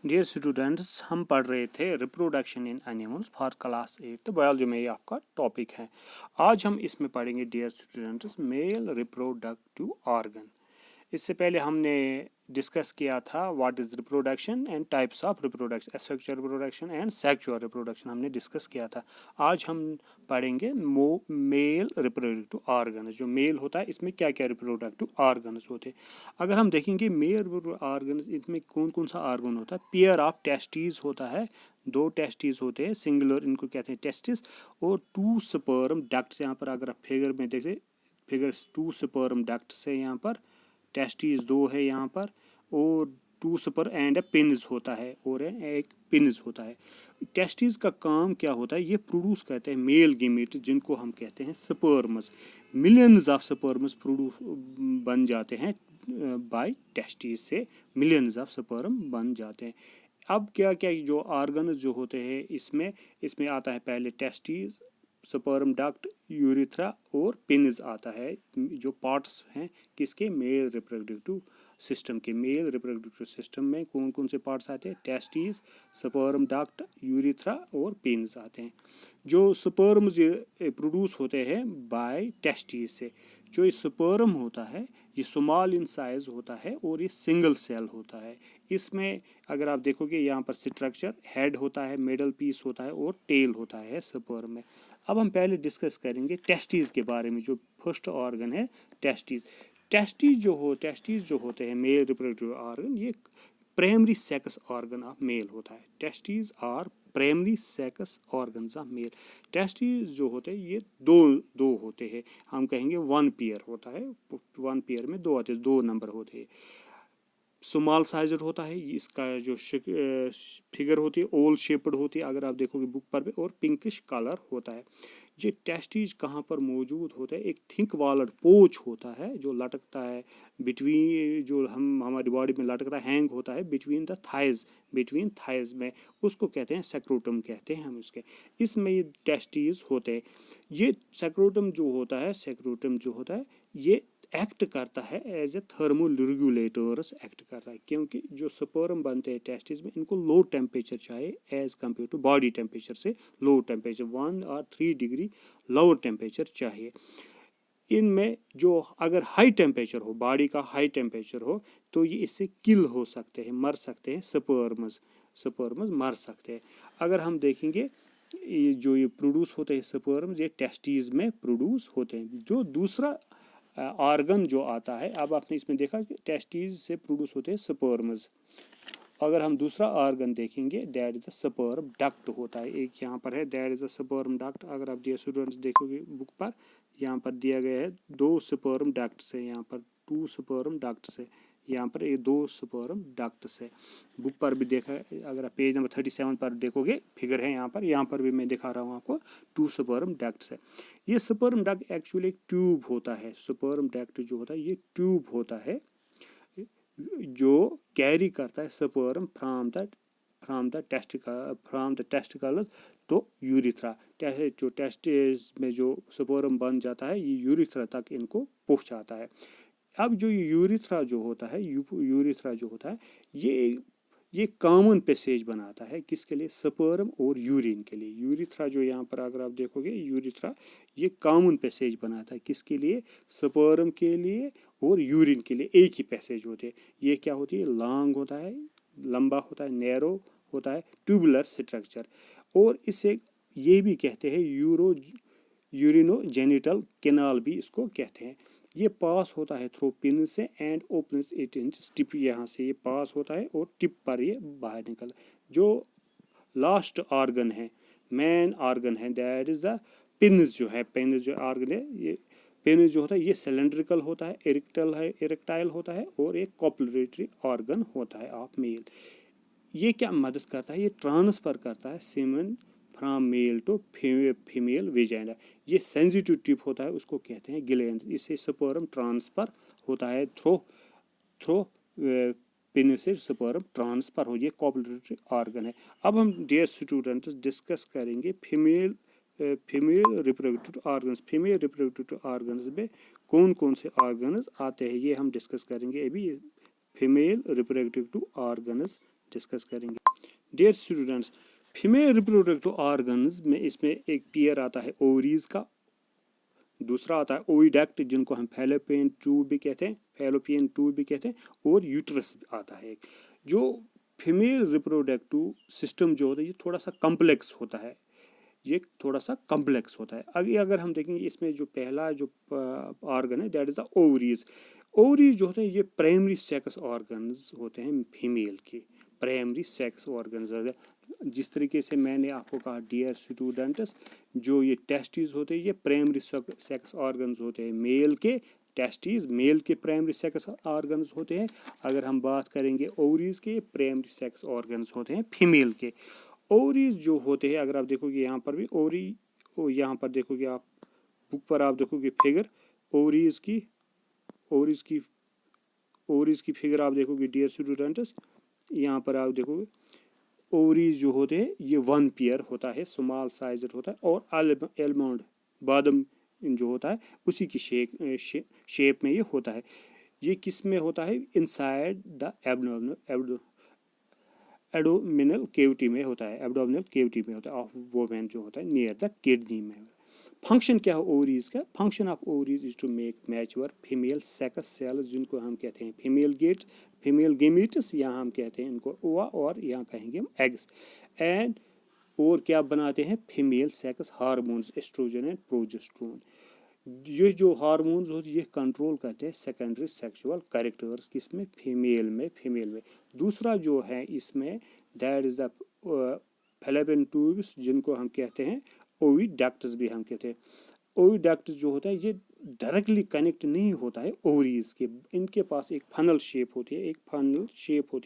Dear students, हम पढ़ रहे थे reproduction in animals for class 8 biology में, ये आपका टॉपिक है। आज हम इसमें पढ़ेंगे dear students male reproductive organ. इससे पहले हमने डिस्कस किया था what is reproduction and types of reproduction, asexual reproduction and sexual reproduction हमने डिस्कस किया था। आज हम पढ़ेंगे मेल रिप्रोडक्टिव ऑर्गन्स। जो मेल होता है इसमें क्या क्या रिप्रोडक्टिव ऑर्गन्स होते हैं। अगर हम देखेंगे मेल ऑर्गन्स, इसमें कौन कौन सा ऑर्गन होता है। पेयर ऑफ टेस्टिस होता है, 2 टेस्टिस होते हैं, सिंगुलर इनको कहते हैं टेस्टिस, और 2 स्पर्म डक्ट्स। यहाँ पर अगर आप फिगर में देखें, फिगर 2 स्पर्म डक्ट्स है, यहाँ पर टेस्टिस 2 है यहाँ पर, और 2 स्पर एंड पिन्स होता है, और एक पिन्स होता है। टेस्टिस का काम क्या होता है, ये प्रोड्यूस करते हैं मेल गेमेट, जिनको हम कहते हैं sperms. Millions of sperms produce बन जाते हैं बाय टेस्टिस से, मिलियंस ऑफ स्पर्म बन जाते हैं। अब क्या क्या जो ऑर्गन जो होते हैं इसमें आता है पहले टेस्टिस, स्पर्म डक्ट, यूरिथ्रा और पिन्स आता है, जो पार्ट्स हैं किसके, मेल रिप्रोडक्टिव सिस्टम के। मेल रिप्रोडक्टिव सिस्टम में कौन कौन से पार्ट्स आते हैं, टेस्टिस, स्पर्म डक्ट, यूरिथ्रा और पिन्स आते हैं। जो स्पर्म प्रोड्यूस होते हैं बाय टेस्टिस से, जो ये स्पर्म होता है ये स्मॉल इन साइज होता है और ये सिंगल सेल होता है। इसमें अगर आप देखोगे यहाँ पर स्ट्रक्चर, हेड होता है, मिडल पीस होता है और टेल होता है स्पर्म में। अब हम पहले डिस्कस करेंगे टेस्टिस के बारे में। जो फर्स्ट ऑर्गन है टेस्टिस। टेस्टिस जो होते हैं मेल रिप्रोडक्टिव ऑर्गन, ये primary sex organ of male होता है। Testis are primary sex organs of male. Testis जो होते हैं ये दो होते हैं, हम कहेंगे 1 पेयर होता है। 1 पेयर में 2 आते हैं, 2 नंबर होते हैं। स्मॉल साइजर होता है, इसका जो फिगर होती है ओल शेप्ड होती है, अगर आप देखोगे बुक पर भी, और पिंकिश कलर होता है। ये टेस्टिज कहाँ पर मौजूद होता है, एक थिक वॉलड पोच होता है जो लटकता है बिटवीन, जो हम हमारी बॉडी में लटकता है, हैंग होता है between the thighs, between thighs में, उसको कहते हैं सेक्रोटम कहते हैं हम उसके। इसमें ये टेस्टिज होते हैं। ये सेक्रोटम जो होता है ये एक्ट करता है as a thermal regulators act करता है, क्योंकि जो स्पर्म बनते हैं टेस्टिस में इनको लो टेम्परेचर चाहिए as compare to body temperature से। लो टेम्परेचर 1 और 3 डिग्री लोअर टेम्परेचर चाहिए इनमें। जो अगर हाई टेम्परेचर हो, बॉडी का हाई टेम्परेचर हो, तो ये इससे किल हो सकते हैं, मर सकते हैं, स्पर्म्स मर सकते हैं। अगर हम देखेंगे ये प्रोड्यूस होते हैं स्पर्म्स, ये टेस्टिस में प्रोड्यूस होते हैं। जो दूसरा ऑर्गन जो आता है, अब आपने इसमें देखा कि टेस्टिस से प्रोड्यूस होते हैं स्पर्म्स। अगर हम दूसरा ऑर्गन देखेंगे, that is a sperm duct होता है, एक यहाँ पर है, that is a sperm duct. अगर आप डियर स्टूडेंट्स देखोगे बुक पर, यहाँ पर दिया गया है 2 स्पर्म डक्ट से, यहाँ पर 2 स्पर्म डक्ट से, यहाँ पर ये 2 स्पर्म डक्ट से। बुक पर भी देखा, अगर आप पेज नंबर 37 पर देखोगे फिगर है, यहाँ पर भी मैं दिखा रहा हूँ आपको 2 स्पर्म डक्ट से। ये स्पर्म डक्ट एक्चुअली एक ट्यूब होता है। स्पर्म डक्ट जो होता है ये ट्यूब होता है जो कैरी करता है sperm from the testicle to urethra. जो टेस्टिस में जो स्पर्म बन जाता है ये यूरिथ्रा तक इनको पहुंचाता है। अब जो यूरिथ्रा जो होता है ये कॉमन पैसेज बनाता है किसके लिए, स्पर्म और यूरिन के लिए। यूरिथ्रा जो यहाँ पर अगर आप देखोगे, यूरिथ्रा ये कॉमन पैसेज बनाता है किसके लिए, स्पर्म के लिए और यूरिन के लिए, एक ही पैसेज होते हैं। ये क्या होती है, लॉन्ग होता है, लंबा होता है, नैरो होता है, ट्यूबुलर स्ट्रक्चर। और इसे ये भी कहते हैं यूरिनोजेनिटल कैनाल भी इसको कहते हैं। ये पास होता है थ्रू पिन से and opens it in tip, यहाँ से ये पास होता है और टिप पर ये बाहर निकल। जो लास्ट ऑर्गन है, मेन ऑर्गन है, दैट इज द पिन्स जो ऑर्गन है, ये पेनिस जो होता है ये सिलेंड्रिकल होता है, इरेक्टाइल होता है, और एक कॉपुलेटरी ऑर्गन होता है ऑफ मेल। ये क्या मदद करता है, ये ट्रांसफर करता है semen from male to female vagina. ये सेंसिटिव टिप होता है, उसको कहते हैं ग्लैंड। इससे स्पर्म ट्रांसफर होता है थ्रो पेनिस से स्पर्म ट्रांसफर हो, ये कॉपुलेटरी ऑर्गन है। अब हम डियर स्टूडेंट्स डिस्कस करेंगे female reproductive organs. Female reproductive organs में कौन कौन से ऑर्गन्स आते हैं ये हम डिस्कस करेंगे अभी। फीमेल रिप्रोडक्टिव ऑर्गन्स डिस्कस करेंगे। Dear students, female reproductive organs में इसमें एक पेयर आता है ओवरीज का, दूसरा आता है ओविडक्ट जिनको हम फैलोपियन ट्यूब भी कहते हैं, और यूट्रस आता है। जो फीमेल रिप्रोडक्टिव सिस्टम जो होता है ये थोड़ा सा कम्प्लेक्स होता है, अगर हम देखेंगे इसमें जो पहला जो ऑर्गन है that is the ovaries. Ovaries जो होते हैं ये प्राइमरी सेक्स ऑर्गन्स होते हैं फीमेल के, प्राइमरी सेक्स ऑर्गन्स। जिस तरीके से मैंने आपको कहा डियर स्टूडेंट्स, जो ये टेस्टिस होते हैं ये प्राइमरी सेक्स ऑर्गन्स होते हैं मेल के, टेस्टिस मेल के प्राइमरी सेक्स ऑर्गन्स होते हैं। अगर हम बात करेंगे ओवरीज के, प्राइमरी सेक्स ऑर्गन्स होते हैं फीमेल के। ओवरीज जो होते हैं, अगर आप देखोगे यहाँ पर भी ओवरी, यहाँ पर देखोगे आप बुक पर आप देखोगे फिगर ओवरीज की फिगर आप देखोगे डियर स्टूडेंट्स, यहाँ पर आप देखोगे ओवरीज जो होते हैं ये वन पेयर होता है, स्मॉल साइज होता है, और आलमंड बादाम जो होता है उसी की शेप में ये होता है। ये किस में होता है? इनसाइड द एब्डोमिनल केविटी में होता है, ऑफ वोमेन जो होता है नियर द किडनी में। फंक्शन क्या है ओवरीज का? Function of ovaries is to make mature female sex cells जिनको हम कहते हैं फीमेल गेमीट्स, यहाँ हम कहते हैं इनको ओवा, और यहाँ कहेंगे हम एग्स। एंड और क्या बनाते हैं? Female sex hormones estrogen and progesterone. ये जो हार्मोन्स होते हैं ये कंट्रोल करते हैं सेकेंडरी सेक्सुअल कैरेक्टर्स किसमें? फीमेल में। दूसरा जो है इसमें that is the fallopian tubes जिनको हम कहते हैं ओविडक्ट्स भी हम कहते हैं। ओविडक्ट्स जो होता है ये डायरेक्टली कनेक्ट नहीं होता है ओवरीज के, इनके पास एक फनल शेप होती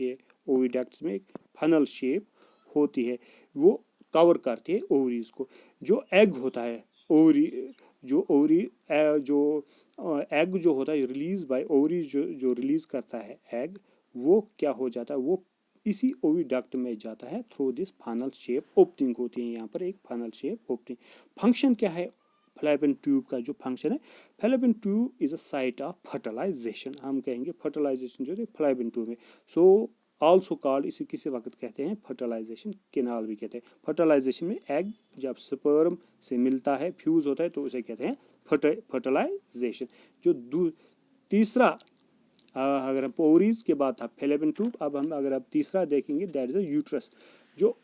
है, ओविडक्ट्स में एक फनल शेप होती है, वो कवर करती है ओवरीज को। जो एग होता है एग जो होता है रिलीज बाय ओवरीज, जो रिलीज करता है एग, वो क्या हो जाता है? वो इसी ओविडक्ट में जाता है through this funnel shape opening होती है, यहाँ पर एक फनल शेप ओपनिंग। फंक्शन क्या है फैलोपियन ट्यूब का? जो फंक्शन है fallopian tube is a site of fertilisation, हम कहेंगे फर्टिलाइजेशन जो है फैलोपियन ट्यूब में। सो आल्सो कॉल्ड, इसे किसी वक्त कहते हैं फर्टिलाइजेशन केनाल भी कहते हैं। फर्टिलाइजेशन में एग जब स्पर्म से मिलता है, फ्यूज होता है, तो उसे कहते हैं फर्टिलाइजेशन। जो तीसरा, अगर हम ओवरीज के बाद था फैलोपियन ट्यूब, अब हम अगर आप तीसरा देखेंगे दैट इज अ यूट्रस। जो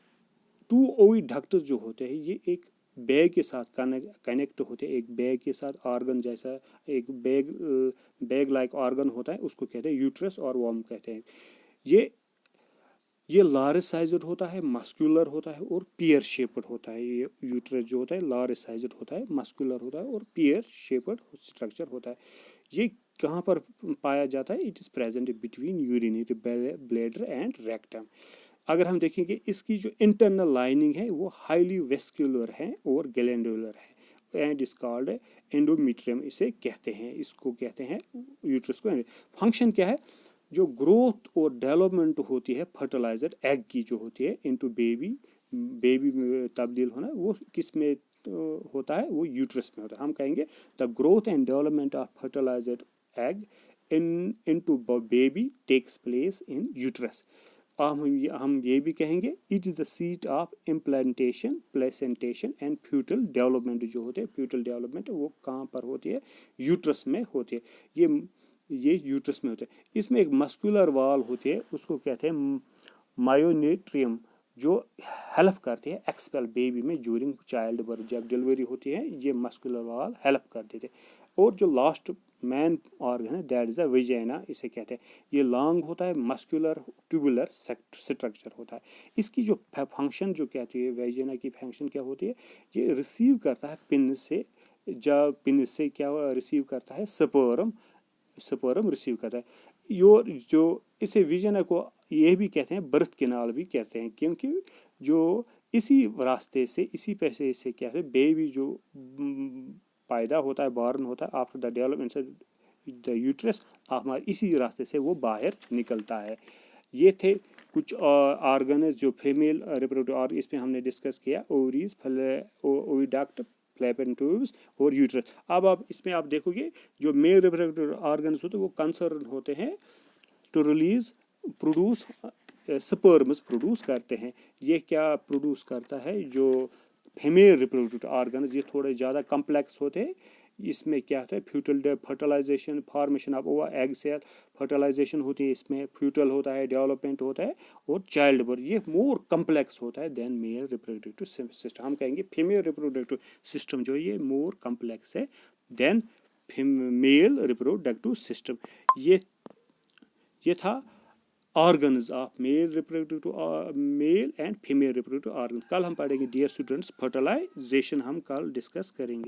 टू ओविडक्ट्स जो होते हैं ये एक बैग के साथ कनेक्ट होते हैं, एक बैग के साथ ऑर्गन जैसा एक बैग लाइक ऑर्गन होता है, उसको कहते हैं यूट्रस और वॉम कहते हैं। ये लार्ज साइज्ड होता है, मस्कुलर होता है और पियर शेप्ड होता है। ये यूट्रस जो होता है लार्ज साइज्ड होता है, मस्कुलर होता है और पियर शेप्ड स्ट्रक्चर होता है। ये कहाँ पर पाया जाता है? It is present between urinary bladder and rectum. अगर हम देखेंगे इसकी जो इंटरनल लाइनिंग है वो हाईली वेस्कुलर है और ग्लैंडुलर है, एंड इज कॉल्ड एंडोमेट्रियम इसे कहते हैं, इसको कहते हैं यूट्रस को। फंक्शन क्या है? जो ग्रोथ और डेवलपमेंट होती है फर्टिलाइजर एग की जो होती है इनटू बेबी में तब्दील होना, वो किस में होता है? वो यूट्रस में होता है। हम कहेंगे the growth and development of fertilizer egg into baby takes place in uterus. हम ये भी कहेंगे it is the seat of implantation, placentation and foetal development जो होते हैं, फ्यूटल डेवलपमेंट वो कहाँ पर होती है? यूट्रस में होती है। ये यूट्रस में होते हैं। इसमें एक मस्कुलर वॉल होती है, उसको कहते हैं मायोनेट्रियम, जो हेल्प करती है एक्सपेल बेबी में ड्यूरिंग चाइल्ड बर्थ। जब डिलीवरी होती है ये मस्कुलर वॉल हेल्प कर देते। और जो लास्ट मैन ऑर्गन है दैट इज द वेजाइना, इसे कहते हैं। ये लॉन्ग होता है, मस्कुलर ट्यूबुलर स्ट्रक्चर होता है। इसकी जो फंक्शन जो कहती है वेजाइना की फंक्शन क्या होती है? ये रिसीव करता है पिन से, जब पिन से क्या रिसीव करता है? स्पर्म रिसीव करता है। जो इसे विजाइना को ये भी कहते हैं बर्थ कैनाल भी कहते हैं, क्योंकि जो इसी रास्ते से, इसी पैसे से क्या है बेबी जो पैदा होता है, बॉर्न होता है after the development the uterus, हमारे इसी रास्ते से वो बाहर निकलता है। ये थे कुछ ऑर्गन जो फीमेल रिप्रोडक्टिव, और इसमें हमने डिस्कस किया ओवरीज, ओविडक्ट, फैलोपियन ट्यूब्स और यूट्रस। अब आप इसमें आप देखोगे जो मेल रिप्रोडक्टिव ऑर्गन्स होते हैं वो कंसर्न होते हैं टू प्रोड्यूस स्पर्म्स प्रोड्यूस करते हैं। ये क्या प्रोड्यूस करता है, जो फीमेल रिप्रोडक्टिव ऑर्गन, ये थोड़े ज़्यादा कम्प्लेक्स होते हैं। इसमें क्या होता है, foetal fertilization, formation of ova egg cell, fertilization होती है, इसमें फ्यूटल होता है, डेवलपमेंट होता है और चाइल्ड बर्थ। ये मोर कम्प्लेक्स होता है देन मेल रिप्रोडक्टिव सिस्टम। हम कहेंगे फीमेल रिप्रोडक्टिव सिस्टम जो ये मोर कम्प्लेक्स है देन मेल रिप्रोडक्टिव सिस्टम। ये था organs of male reproductive, male and female reproductive organ. कल हम पढ़ेंगे डियर स्टूडेंट्स फर्टिलाइजेशन, हम कल डिस्कस करेंगे।